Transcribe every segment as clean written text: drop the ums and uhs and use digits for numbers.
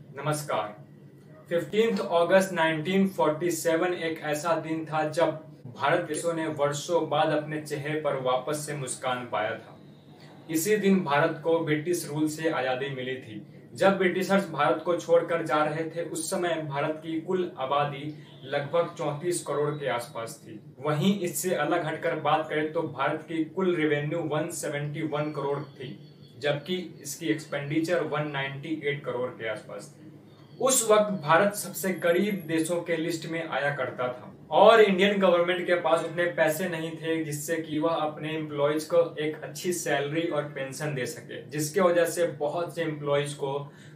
नमस्कार। 15 अगस्त 1947 एक ऐसा दिन था जब भारत देशों ने वर्षों बाद अपने चेहरे पर वापस से मुस्कान पाया था। इसी दिन भारत को ब्रिटिश रूल से आजादी मिली थी। जब ब्रिटिशर्स भारत को छोड़कर जा रहे थे उस समय भारत की कुल आबादी लगभग 34 करोड़ के आसपास थी। वहीं इससे अलग हटकर बात करें तो भारत की कुल रेवेन्यू 171 करोड़ थी, जबकि इसकी एक्सपेंडिचर 198 करोड़ के आसपास थी। उस वक्त भारत सबसे गरीब देशों के लिस्ट में आया करता था और इंडियन गवर्नमेंट के पास उतने पैसे नहीं थे जिससे कि वह अपने एम्प्लॉयज को एक अच्छी सैलरी और पेंशन दे सके, जिसके वजह से बहुत से एम्प्लॉयज को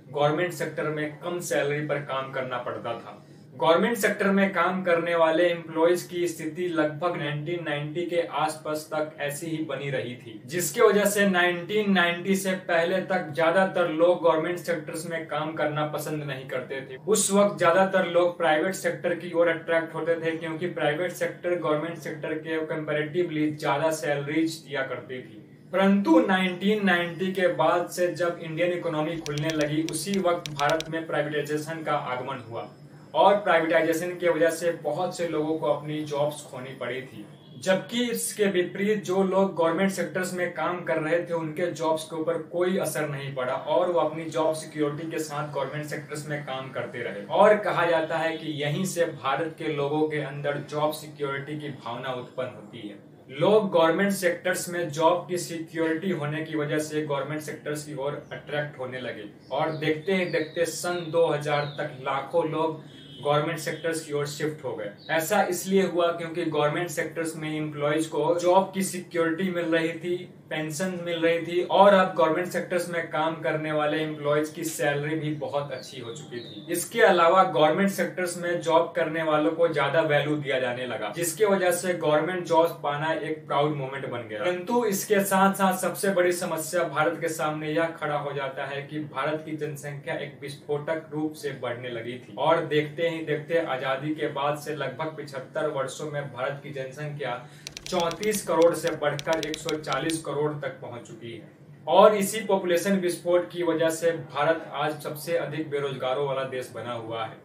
गवर्नमेंट सेक्टर में कम सैलरी पर काम करना पड़ता था। गवर्नमेंट सेक्टर में काम करने वाले एम्प्लॉयज की स्थिति लगभग 1990 के आसपास तक ऐसी ही बनी रही थी, जिसकी वजह से 1990 से पहले तक ज्यादातर लोग गवर्नमेंट सेक्टर्स में काम करना पसंद नहीं करते थे। उस वक्त ज्यादातर लोग प्राइवेट सेक्टर की ओर अट्रैक्ट होते थे, क्योंकि प्राइवेट सेक्टर गवर्नमेंट सेक्टर के कंपैरेटिवली ज्यादा सैलरीज दिया करती थी। परंतु 1990 के बाद से जब इंडियन इकोनॉमी खुलने लगी, उसी वक्त भारत में प्राइवेटाइजेशन का आगमन हुआ और प्राइवेटाइजेशन की वजह से बहुत से लोगों को अपनी जॉब्स खोनी पड़ी थी। जबकि इसके विपरीत जो लोग गवर्नमेंट सेक्टर्स में काम कर रहे थे उनके जॉब्स के ऊपर कोई असर नहीं पड़ा और वो अपनी जॉब सिक्योरिटी के साथ गवर्नमेंट सेक्टर्स में काम करते रहे। और कहा जाता है कि यहीं से भारत के लोगों के अंदर जॉब सिक्योरिटी की भावना उत्पन्न होती है। लोग गवर्नमेंट सेक्टर्स में जॉब की सिक्योरिटी होने की वजह से गवर्नमेंट सेक्टर्स की ओर अट्रैक्ट होने लगे और देखते ही देखते सन 2000 तक लाखों लोग गवर्नमेंट सेक्टर्स की ओर शिफ्ट हो गए। ऐसा इसलिए हुआ क्योंकि गवर्नमेंट सेक्टर्स में एम्प्लॉयज को जॉब की सिक्योरिटी मिल रही थी, पेंशन मिल रही थी और अब गवर्नमेंट सेक्टर्स में काम करने वाले एम्प्लॉयज की सैलरी भी बहुत अच्छी हो चुकी थी। इसके अलावा गवर्नमेंट सेक्टर्स में जॉब करने वालों को ज्यादा वैल्यू दिया जाने लगा, जिसकी वजह से गवर्नमेंट जॉब पाना एक प्राउड मोमेंट बन गया। परंतु इसके साथ साथ सबसे बड़ी समस्या भारत के सामने यह खड़ा हो जाता है कि भारत की जनसंख्या एक विस्फोटक रूप से बढ़ने लगी थी और देखते ही देखते आजादी के बाद से लगभग 75 वर्षों में भारत की जनसंख्या 34 करोड़ से बढ़कर 140 करोड़ तक पहुंच चुकी है। और इसी पॉपुलेशन विस्फोट की वजह से भारत आज सबसे अधिक बेरोजगारों वाला देश बना हुआ है।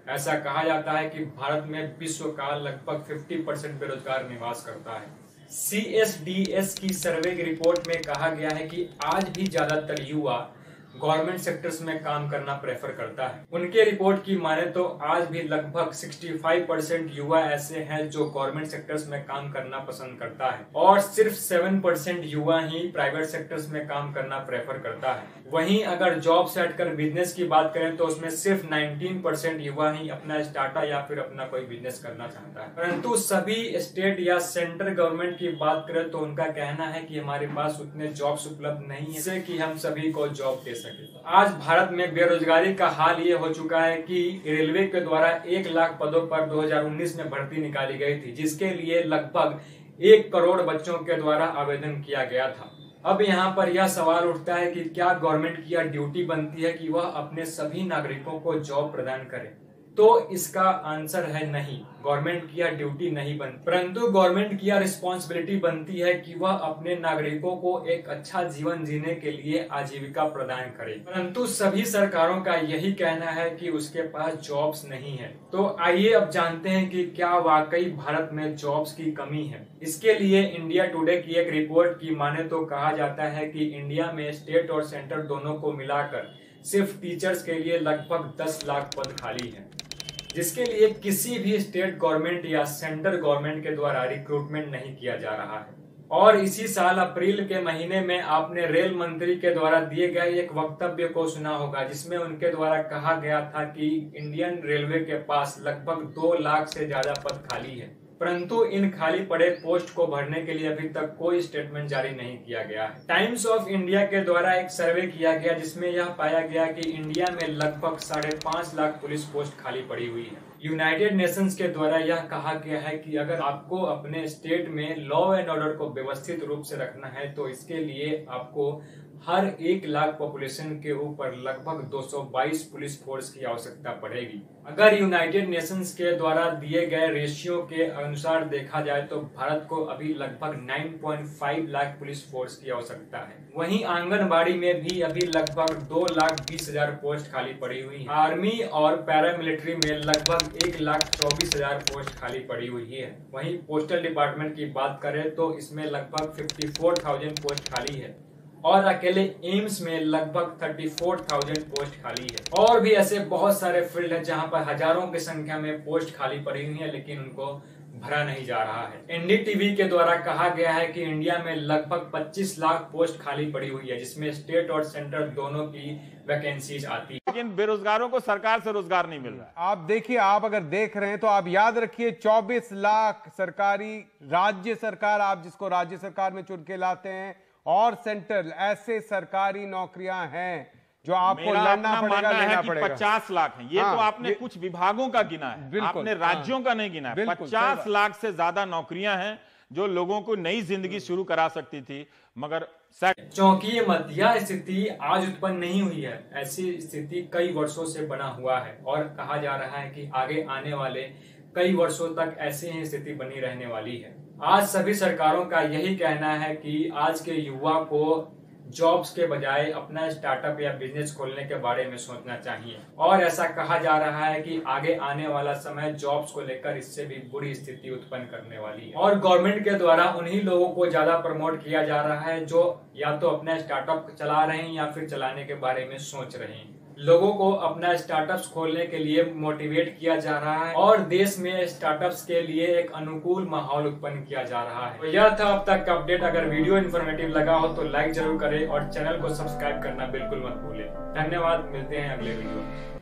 ऐसा कहा जाता है कि भारत में विश्व का लगभग 50% बेरोजगार निवास करता है। CSDS की सर्वे की रिपोर्ट में कहा गया है कि आज भी ज्यादातर युवा गवर्नमेंट सेक्टर्स में काम करना प्रेफर करता है। उनके रिपोर्ट की माने तो आज भी लगभग 65% युवा ऐसे हैं जो गवर्नमेंट सेक्टर्स में काम करना पसंद करता है और सिर्फ 7% युवा ही प्राइवेट सेक्टर्स में काम करना प्रेफर करता है। वहीं अगर जॉब से हटकर बिजनेस की बात करें तो उसमें सिर्फ 19% युवा ही अपना स्टार्टअप या फिर अपना कोई बिजनेस करना चाहता है। परंतु सभी स्टेट या सेंट्रल गवर्नमेंट की बात करें तो उनका कहना है कि हमारे पास उतने जॉब्स उपलब्ध नहीं है जिससे कि हम सभी को जॉब दे सके। आज भारत में बेरोजगारी का हाल ये हो चुका है कि रेलवे के द्वारा 1 लाख पदों पर 2019 में भर्ती निकाली गई थी, जिसके लिए लगभग 1 करोड़ बच्चों के द्वारा आवेदन किया गया था। अब यहाँ पर यह सवाल उठता है कि क्या गवर्नमेंट की यह ड्यूटी बनती है कि वह अपने सभी नागरिकों को जॉब प्रदान करे? तो इसका आंसर है नहीं, गवर्नमेंट की यह ड्यूटी नहीं बनती, परंतु गवर्नमेंट की यह रिस्पॉन्सिबिलिटी बनती है कि वह अपने नागरिकों को एक अच्छा जीवन जीने के लिए आजीविका प्रदान करे। परंतु सभी सरकारों का यही कहना है कि उसके पास जॉब्स नहीं है। तो आइए अब जानते हैं कि क्या वाकई भारत में जॉब्स की कमी है। इसके लिए इंडिया टुडे की एक रिपोर्ट की माने तो कहा जाता है कि इंडिया में स्टेट और सेंटर दोनों को मिलाकर सिर्फ टीचर्स के लिए लगभग 10 लाख पद खाली हैं, जिसके लिए किसी भी स्टेट गवर्नमेंट या सेंट्रल गवर्नमेंट के द्वारा रिक्रूटमेंट नहीं किया जा रहा है। और इसी साल अप्रैल के महीने में आपने रेल मंत्री के द्वारा दिए गए एक वक्तव्य को सुना होगा, जिसमें उनके द्वारा कहा गया था कि इंडियन रेलवे के पास लगभग 2 लाख से ज्यादा पद खाली है, परंतु इन खाली पड़े पोस्ट को भरने के लिए अभी तक कोई स्टेटमेंट जारी नहीं किया गया है। टाइम्स ऑफ इंडिया के द्वारा एक सर्वे किया गया जिसमें यह पाया गया कि इंडिया में लगभग 5.5 लाख पुलिस पोस्ट खाली पड़ी हुई है। यूनाइटेड नेशंस के द्वारा यह कहा गया है कि अगर आपको अपने स्टेट में लॉ एंड ऑर्डर को व्यवस्थित रूप से रखना है तो इसके लिए आपको हर 1 लाख पॉपुलेशन के ऊपर लगभग 222 पुलिस फोर्स की आवश्यकता पड़ेगी। अगर यूनाइटेड नेशंस के द्वारा दिए गए रेशियो के अनुसार देखा जाए तो भारत को अभी लगभग 9.5 लाख पुलिस फोर्स की आवश्यकता है। वहीं आंगनबाड़ी में भी अभी लगभग 2,20,000 पोस्ट खाली पड़ी हुई है। आर्मी और पैरामिलिट्री में लगभग 1,24,000 पोस्ट खाली पड़ी हुई है। वहीं पोस्टल डिपार्टमेंट की बात करें तो इसमें लगभग 54,000 पोस्ट खाली है और अकेले एम्स में लगभग 34,000 पोस्ट खाली है। और भी ऐसे बहुत सारे फील्ड है जहां पर हजारों की संख्या में पोस्ट खाली पड़ी हुई है, लेकिन उनको भरा नहीं जा रहा है। एनडीटीवी के द्वारा कहा गया है कि इंडिया में लगभग 25 लाख पोस्ट खाली पड़ी हुई है, जिसमें स्टेट और सेंट्रल दोनों की वैकेंसीज आती है। लेकिन बेरोजगारों को सरकार से रोजगार नहीं मिल रहा है। आप देखिए, आप अगर देख रहे हैं तो आप याद रखिए 24 लाख सरकारी राज्य सरकार, आप जिसको राज्य सरकार में चुन के लाते हैं, और सेंट्रल, ऐसे सरकारी नौकरियां हैं जो आपको लड़ना पड़ेगा, लेना पड़ेगा। 50 लाख है ये। हाँ, तो आपने कुछ विभागों का गिना है, आपने राज्यों का नहीं गिना है। 50 लाख से ज्यादा नौकरियां हैं जो लोगों को नई जिंदगी शुरू करा सकती थी, मगर चौंकिए मत, यह स्थिति आज उत्पन्न नहीं हुई है। ऐसी स्थिति कई वर्षों से बना हुआ है और कहा जा रहा है कि आगे आने वाले कई वर्षों तक ऐसी ही स्थिति बनी रहने वाली है। आज सभी सरकारों का यही कहना है कि आज के युवा को जॉब्स के बजाय अपना स्टार्टअप या बिजनेस खोलने के बारे में सोचना चाहिए। और ऐसा कहा जा रहा है कि आगे आने वाला समय जॉब्स को लेकर इससे भी बुरी स्थिति उत्पन्न करने वाली है। और गवर्नमेंट के द्वारा उन्हीं लोगों को ज्यादा प्रमोट किया जा रहा है जो या तो अपना स्टार्टअप चला रहे हैं या फिर चलाने के बारे में सोच रहे हैं। लोगों को अपना स्टार्टअप्स खोलने के लिए मोटिवेट किया जा रहा है और देश में स्टार्टअप्स के लिए एक अनुकूल माहौल उत्पन्न किया जा रहा है। तो यह था अब तक का अपडेट। अगर वीडियो इन्फॉर्मेटिव लगा हो तो लाइक जरूर करें और चैनल को सब्सक्राइब करना बिल्कुल मत भूलें। धन्यवाद, मिलते हैं अगले वीडियो में।